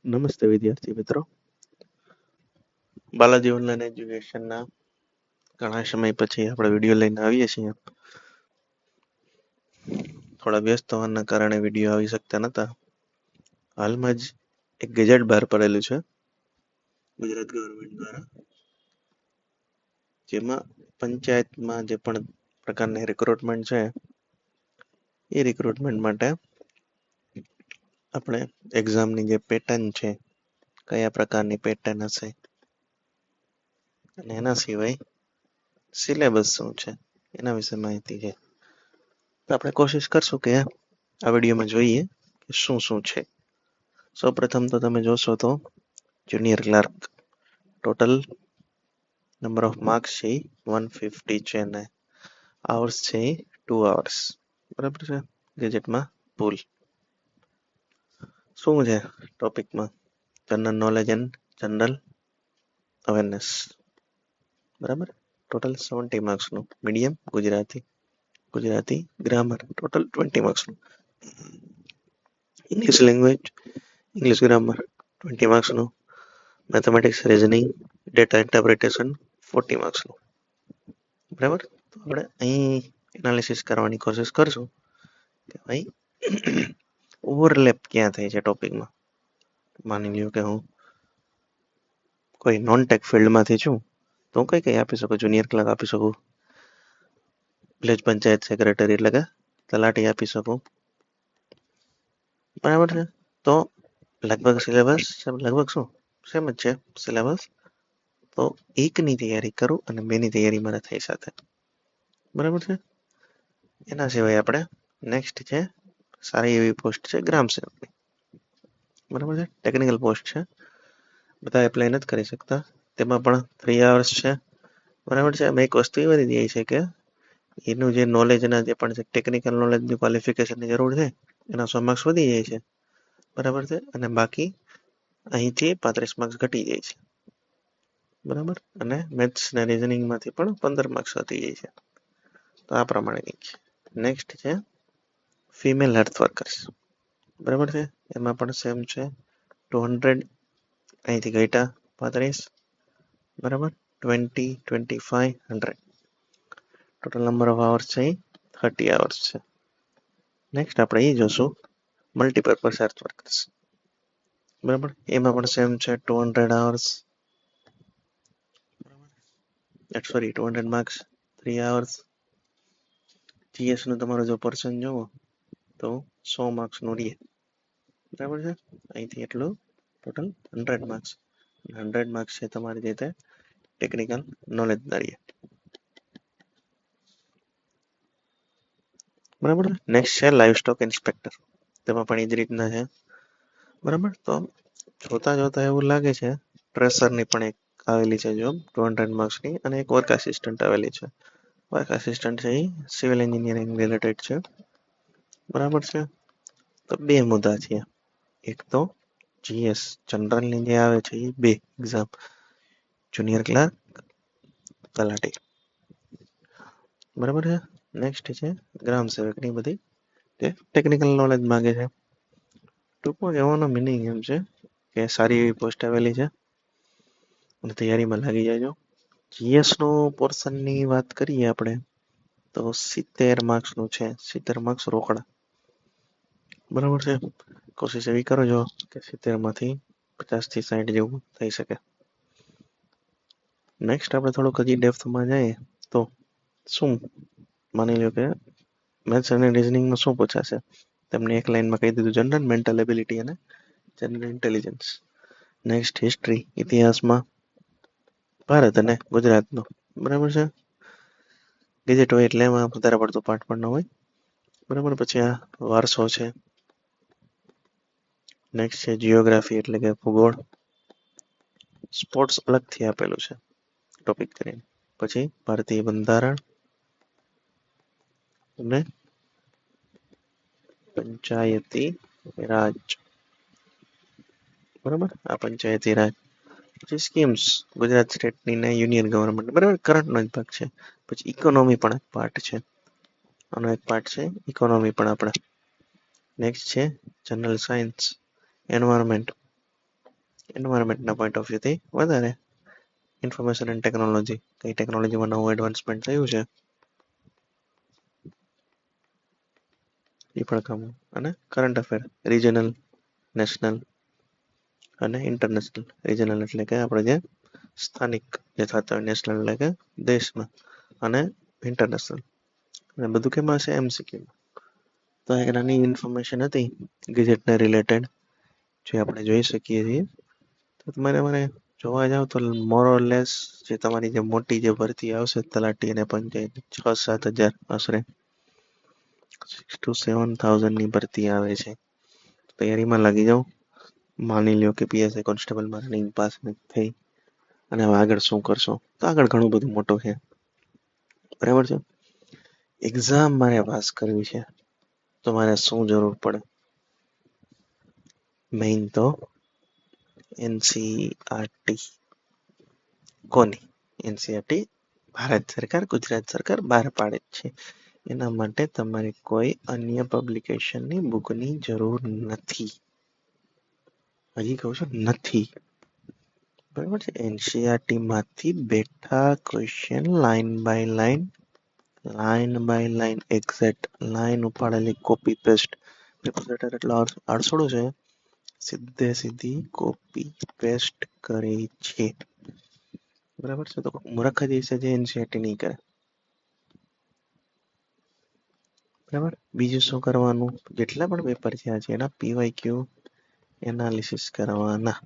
નમસ્તે વિદ્યાર્થી મિત્રો. બાલાજી ઓનલાઈન એજ્યુકેશનના ઘણા સમય પછી આપણે વિડીયો લઈને આવીએ છીએ. થોડા વ્યસ્ત હોવાના કારણે વિડીયો આવી શકતા નહોતા. હાલમાં જ એક ગેજેટ બહાર પડેલું છે ગુજરાત ગવર્મેન્ટ દ્વારા, જેમાં પંચાયતમાં જે પણ પ્રકારની રિક્રુટમેન્ટ છે એ રિક્રુટમેન્ટ માટે આપણે એક્ઝામની જે પેટર્ન છે, કયા પ્રકારની પેટર્ન હશે અને એના સિવાય સિલેબસ શું છે એના વિશે માહિતી છે. તો આપણે કોશિશ કરશું કે આ વિડીયોમાં જોઈએ કે શું શું છે. સૌપ્રથમ તો તમે જોશો તો junior clerk total number of marks છે 150 છે અને આવર્સ છે 2 આવર્સ. બરાબર છે. ગેજેટમાં ભૂલ શું છે ટોપિકમાં? General knowledge and general awareness. બરાબર. ટોટલ 70 માર્ક્સનું. મીડિયમ ગુજરાતી ગ્રામર ટોટલ 20 માર્ક્સનું. ઇંગ્લિશ લેંગ્વેજ ઇંગ્લિશ ગ્રામર 20 માર્ક્સનું. મેથેમેટિક્સ રીઝનિંગ ડેટા ઇન્ટરપ્રિટેશન 40 માર્ક્સનું. બરાબર. તો આપણે અહીં એનાલિસિસ કરવાની કોશિશ કરશું કે ભાઈ ઓવરલેપ ક્યાં થાય છે ટોપિકમાં. માની લ્યો કે હું કોઈ નોન ટેક ફિલ્ડમાંથી છું તો હું કઈ આપી શકું? જુનિયર ક્લાર્ક આપી શકું, વિલેજ પંચાયત સેક્રેટરી એટલે કે તલાટી આપી શકું. બરાબર છે. તો લગભગ સિલેબસ લગભગ શું સેમ જ છે સિલેબસ. તો એકની તૈયારી કરું અને બેની તૈયારી મારે થઈ સાથે. બરાબર છે. એના સિવાય આપણે નેક્સ્ટ છે સારી એવી પોસ્ટ છે ગ્રામ સેવકની. બરાબર છે. ટેકનિકલ પોસ્ટ છે, બધા એપ્લાય નથી કરી શકતા. તેમાં પણ 3 આવર્સ છે. બરાબર છે. એક વસ્તુ એ વધી જાય છે કે એનું જે નોલેજના જે પણ છે ટેકનિકલ નોલેજની ક્વોલિફિકેશનની જરૂર છે એના 100 માર્ક્સ વધી જાય છે. બરાબર છે. અને બાકી અહીંથી 35 માર્ક્સ ઘટી જાય છે. બરાબર. અને મેથ્સ અને રીઝનિંગમાંથી પણ 15 માર્ક્સ વધી જાય છે. તો આ પ્રમાણેની છે. નેક્સ્ટ છે ફિમેલ હેલ્થ વર્કર્સ. બરાબર છે. એમાં પણ સેમ છે 200, અહીંથી ઘટ્યા 35. બરાબર. 20, 25, 100. ટોટલ નંબર ઓફ આવર્સ છે 30 આવર્સ છે. નેક્સ્ટ આપણે એ જોશું મલ્ટીપર્પઝ હેલ્થ વર્કર્સ. બરાબર. એમાં પણ સેમ છે 200 hours. Sorry 200 marks, 3 hours. GS નું તમારો જો પર્સન જોવો તો 100 માર્ક્સનું રહે. બરાબર છે. અહીંથી એટલું ટોટલ 100 માર્ક્સ. 100 માર્ક્સ છે તમારી રીતે ટેકનિકલ નોલેજ ના રહે. બરાબર. નેક્સ્ટ છે લાઈવ સ્ટોક ઇન્સ્પેક્ટર. તેમાં પણ એ જ રીતના છે. બરાબર. તો જોતા એવું લાગે છે ટ્રેસરની પણ એક આવેલી છે જોબ 200 માર્ક્સની, અને એક વર્ક આસિસ્ટન્ટ આવેલી છે. વર્ક આસિસ્ટન્ટ છે એ સિવિલ એન્જિનિયરિંગ રિલેટેડ છે. બરાબર છે. તો બે મુદ્દા છે. એક તો જીએસ જનરલની જે આવે છે એ બે એક્ઝામ, જુનિયર ક્લાર્ક, તલાટી. બરાબર છે. નેક્સ્ટ છે ગ્રામ સેવકની બધી તે ટેકનિકલ નોલેજ માંગે છે. ટૂંકમાં કહેવાનો મિનિંગ એમ છે કે સારી એવી પોસ્ટ આવેલી છે અને તૈયારીમાં લાગી જાયજો. જીએસ નું પોર્શનની વાત કરીએ આપણે તો 70 માર્ક્સનું છે. 70 માર્ક્સ રોકડા. બરાબર છે. કોશિશ એવી કરજો કે 70 માંથી 50 થી 60 જેવું થઈ શકે. નેક્સ્ટ આપણે થોડુંક હજી ડેપ્થમાં જઈએ તો શું માની લો કે મેથ્સ અને રીઝનિંગમાં શું પૂછાશે. તમને એક લાઈનમાં કહી દીધું જનરલ મેન્ટલ એબિલિટી અને જનરલ ઇન્ટેલિજન્સ. નેક્સ્ટ હિસ્ટ્રી ઇતિહાસમાં ભારત અને ગુજરાતનો. બરાબર છે. ગેજેટ હોય એટલે એમાં વધારે પડતું પાઠ પણ ન હોય. બરાબર. પછી આ વારસો છે. નેક્સ્ટ છે જીઓગ્રાફી એટલે કે ભૂગોળ. સ્પોર્ટ્સ અલગથી આપેલું છે ટોપિક કરીને. પછી ભારતીય બંધારણ અને પંચાયતી રાજ. બરાબર. આ પંચાયતી રાજ. પછી સ્કીમ્સ ગુજરાત સ્ટેટની ને યુનિયન ગવર્મેન્ટ. બરાબર. કરંટનો જ ભાગ છે. પછી ઇકોનોમી પણ એક પાર્ટ છે. આનો એક પાર્ટ છે ઇકોનોમી પણ આપણે. નેક્સ્ટ છે જનરલ સાયન્સ, એન્વાયરમેન્ટ. એન્વાયરમેન્ટના પોઈન્ટ ઓફ વ્યૂથી વધારે. ઇન્ફોર્મેશન એન્ડ ટેકનોલોજી, કઈ ટેકનોલોજીમાં નવું એડવાન્સમેન્ટ થયું છે એ પણ કામ. અને કરંટ અફેર, રિજનલ, નેશનલ અને ઇન્ટરનેશનલ. રિજનલ એટલે કે આપણે જે સ્થાનિક જે થતા હોય, નેશનલ એટલે કે દેશમાં, અને ઇન્ટરનેશનલ. અને બધું કેમાં હશે? MCQ. તો એક નાની ઇન્ફોર્મેશન હતી ગેજેટને રિલેટેડ, જે આપણે જોઈ શકીએ છીએ. તો તમારે મને જોવા જાવ તો મોરલેસ જે તમારી જે મોટી જે ભરતી આવશે તલાટી અને પંચાયત, 6-7 હજાર આશરે 6,000 to 7,000 ની ભરતી આવે છે. તૈયારીમાં લાગી જાઓ. માની લ્યો કે PSI કોન્સ્ટેબલમાં રનિંગ પાસ થઈ અને હવે આગળ શું કરશો? તો આગળ ઘણું બધું મોટું છે, બરાબર છે. એક્ઝામ મારે પાસ કરવી છે તો મારે શું જરૂર પડે? મેઇન તો NCERT. કોની? NCERT ભારત સરકાર, ગુજરાત સરકાર બહાર પાડે જ છે. એના માટે તમારે કોઈ અન્ય પબ્લિકેશનની બુકની જરૂર નથી. હજી કહું છું નથી, બરાબર છે. NCERT માંથી બેઠા question line by line exact line ઉપાડેલી કોપી પેસ્ટ. પેપર સેટર એટલે આડસોડું છે, સીધે સીધી કોપી પેસ્ટ કરે છે, બરાબર છે. તો મૂર્ખ જ હશે જે NCERT નહીં કરે, બરાબર. બીજું શું કરવાનું? જેટલા પણ પેપર થયા છે એના PYQ એનાલિસિસ કરવાના,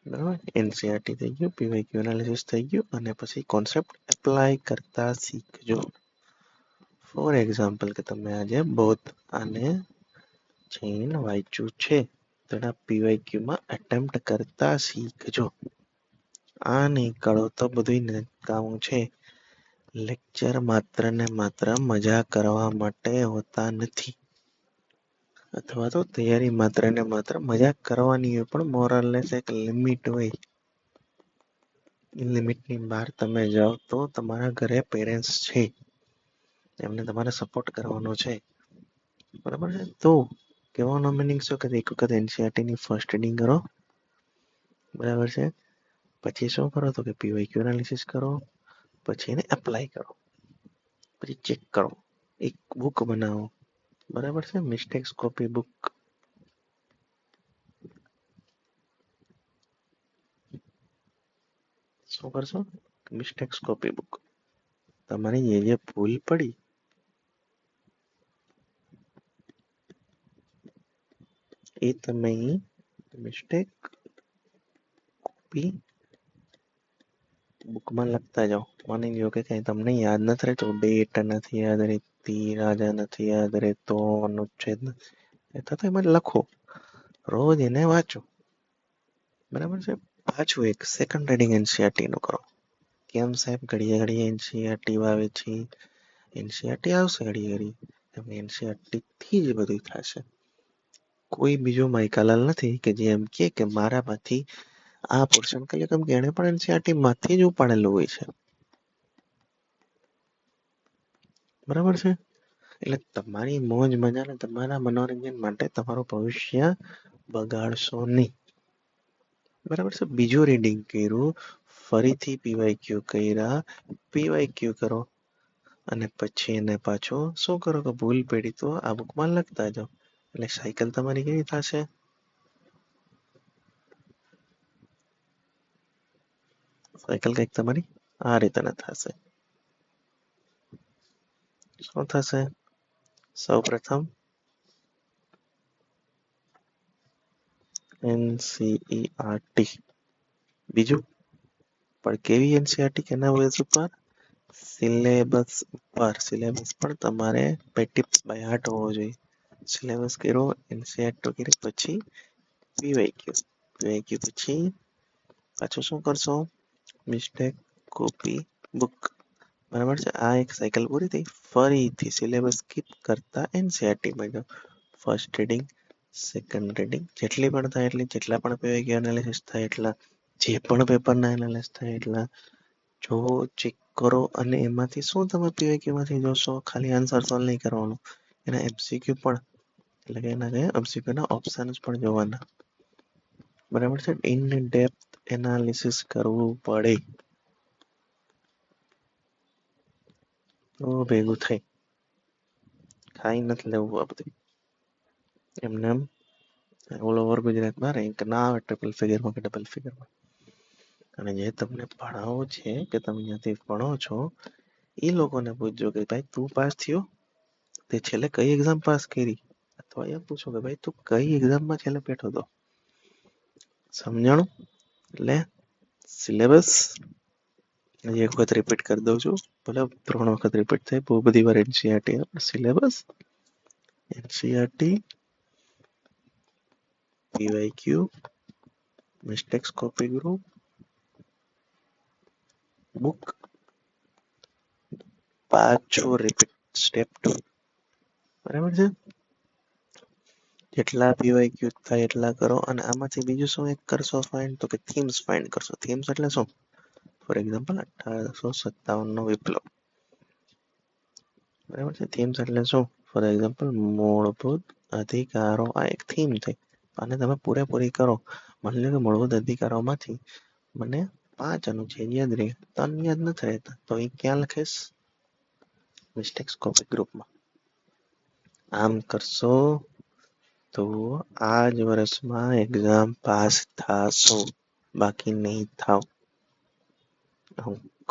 બરાબર. NCERT થઈ ગયું, PYQ એનાલિસિસ થઈ ગયું, અને પછી કોન્સેપ્ટ એપ્લાય કરતા શીખજો. ફોર એક્ઝામ્પલ કે તમે આજે બૌદ્ધ અને જૈન વાંચ્યું છે તો એના PYQ માં એટેમ્પ્ટ કરતા શીખજો. આ નહીં કરો તો બધું નકામું છે. લેક્ચર માત્ર ને માત્ર મજા કરવા માટે હોતા નથી, અથવા તો તૈયારી માત્ર ને માત્ર મજાક કરવાની હોય, પણ મોરલેસ એક લિમિટ હોય. એ લિમિટની બહાર તમે જાઓ તો તમારા ઘરે પેરેન્ટ્સ છે, એમને તમારે સપોર્ટ કરવાનો છે, બરાબર છે. તો કહેવાનો મિનિંગ શું કે એક વખત NCERT ની ફર્સ્ટ રીડિંગ કરો, બરાબર છે. પછી શું કરો તો કે PYQ એનાલિસિસ કરો, પછી એને એપ્લાય કરો, પછી ચેક કરો, એક બુક બનાવો, બરાબર છે. Mistakes copy book. શું કરશો? Mistakes copy book. તમારી જે ભૂલ પડી એ તમે મિસ્ટેક કોપી બુકમાં લખતા જાઓ. માની લો કે કઈ તમને યાદ નથી રહેતું, ડેટ નથી યાદ રહેતી, રાજા નથી યાદ રહેતો, અનુચ્છેદ તો એમાં લખો, રોજ એને વાંચો, બરાબર છે. પાછું એક સેકન્ડ રીડિંગ NCERT નું કરો. કેમ સાહેબ ઘડીએ ઘડીએ NCERT આવે છે? NCERT આવશે ઘડીએ ઘડીએ, તમને NCERT થી જ બધું થશે. કોઈ બીજો માઇકાલાલ નથી કે જે એમ કે મારામાંથી આ પોર્શન કરી, કેમ કે એને પણ NCERT માંથી જ ઉપાડેલું હોય છે, બરાબર છે. એટલે તમારી મોજ મજા ને તમારા મનોરંજન માટે તમારું ભવિષ્ય બગાડશો નહીં, બરાબર છે. બીજું રીડિંગ કર્યું, ફરીથી PYQ કર્યા, PYQ કરો, અને પછી એને પાછો શું કરો કે ભૂલ પડી તો આ બુકમાં લખતા જાઓ. એટલે સાયકલ તમારી કેવી થશે? સાયકલ કંઈક તમારી આ રીતે થશે. શું થશે? સૌ પ્રથમ NCERT, બીજું પણ કેવી NCERT કેના બેઝ ઉપર? સિલેબસ ઉપર. સિલેબસ પણ તમારે ટિપ્સ બાય હાર્ટ હોવો જોઈએ. સિલેબસ કર્યો, NCERT કર્યો, પછી PYQ પછી પાછું શું કરશો? મિસ્ટેક કોપી બુક, બરાબર છે. આ એક સાયકલ પૂરી થઈ. ફરીથી સિલેબસ સ્કીપ કરતા NCERT માં જાઓ. ફર્સ્ટ રીડિંગ, સેકન્ડ રીડિંગ, જેટલી પણ થાય એટલી, જેટલા પણ PYQ એનાલિસિસ થાય એટલા, જે પણ પેપરના એનાલિસિસ થાય એટલા જોવો, ચેક કરો, અને એમાંથી શું તમે PYQ માંથી જોશો? ખાલી આન્સર સોલ્વ નહીં કરવાનું, એના MCQ પણ એટલે કે એના MCQ ના ઓપ્શન્સ પણ જોવાના. બરાબર છે. ઇન ડેપ્થ એનાલિસિસ કરવું પડે તો ભેગું થાય. ખાઈ નથી લેવું આ બધું. એમને એમ ઓલ ઓવર ગુજરાતમાં રેન્ક ના આવે ટ્રિપલ ફિગરમાં કે ડબલ ફિગરમાં. અને જે તમને ભણાવો છે કે તમે જ્યાંથી ભણો છો એ લોકોને પૂછજો કે ભાઈ તું પાસ થયો, તે છેલ્લે કઈ એક્ઝામ પાસ કરી, અથવા એમ પૂછો કે ભાઈ તું કઈ એક્ઝામમાં છેલ્લે બેઠો હતો. સમજાણું? એટલે સિલેબસ હજી એક વખત રિપીટ કરી દઉં છું, ભલે 3 વખત રિપીટ થાય, બહુ બધી વાર NCERT syllabus, NCERT, PYQ, mistakes copy group, book, પાછું રિપીટ સ્ટેપ 2. બરાબર છે. જેટલા પીવાયક્યુ થાય એટલા કરો. અને આમાંથી બીજું શું એક કરશો ફાઇન્ડ, તો કે થીમ્સ ફાઇન્ડ કરશો. થીમ્સ એટલે શું? ફોર એક્ઝામ્પલ 1857 નો વિપ્લવ. બરાબર છે. થીમ્સ એટલે શું? ફોર એક્ઝામ્પલ મૂળભૂત અધિકારો, આ એક થીમ થઈ. અને તમે પૂરેપૂરી કરો. માની લો કે મૂળભૂત અધિકારોમાંથી મને 5 અનુચ્છેદ યાદ રહે, 3 યાદ નથી રહેતા, તો એ ક્યાં લખીશ? મિસ્ટેક્સ કોપી ગ્રુપમાં. આમ કરશો તો આ જ વર્ષમાં એક્ઝામ પાસ થાશો, બાકી નહીં થાવ.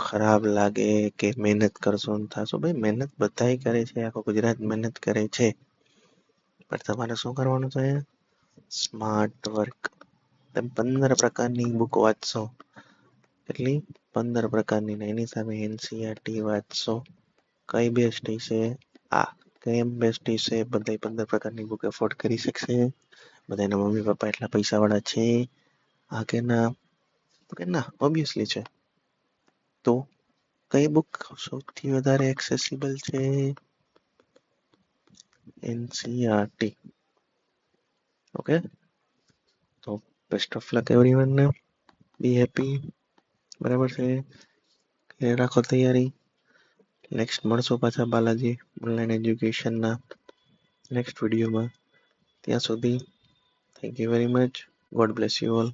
ખરાબ લાગે કે મહેનત કરશો ને થાશો, ભાઈ મહેનત બધાય કરે છે, આખો ગુજરાત મહેનત કરે છે, પણ તમારે શું કરવાનું છે? Smart work. તમે 15 પ્રકારની બુક વાંચશો, કેટલી? 15 પ્રકારની. એની સામે એનસીઆરટી વાંચશો. કઈ બેસ્ટ છે? આ. કેમ બેસ્ટ છે? બધા 15 પ્રકારની બુક એફોર્ડ કરી શકશે? બધાના મમ્મી પપ્પા એટલા પૈસા વાળા છે? આ કે ના? તો કે ના, ઓબ્વિયસલી છે. તો કઈ બુક સૌથી વધારે એક્સેસિબલ છે? એનસીઆરટી. ઓકે, તો બેસ્ટ ઓફ લક એવરીવન ને. બી હેપી. બરાબર છે. ક્લિયર રાખો તૈયારી. નેક્સ્ટ મળશું પાછા બાલાજી ઓનલાઈન એજ્યુકેશનના નેક્સ્ટ વિડીયોમાં. ત્યાં સુધી thank you very much. God bless you all.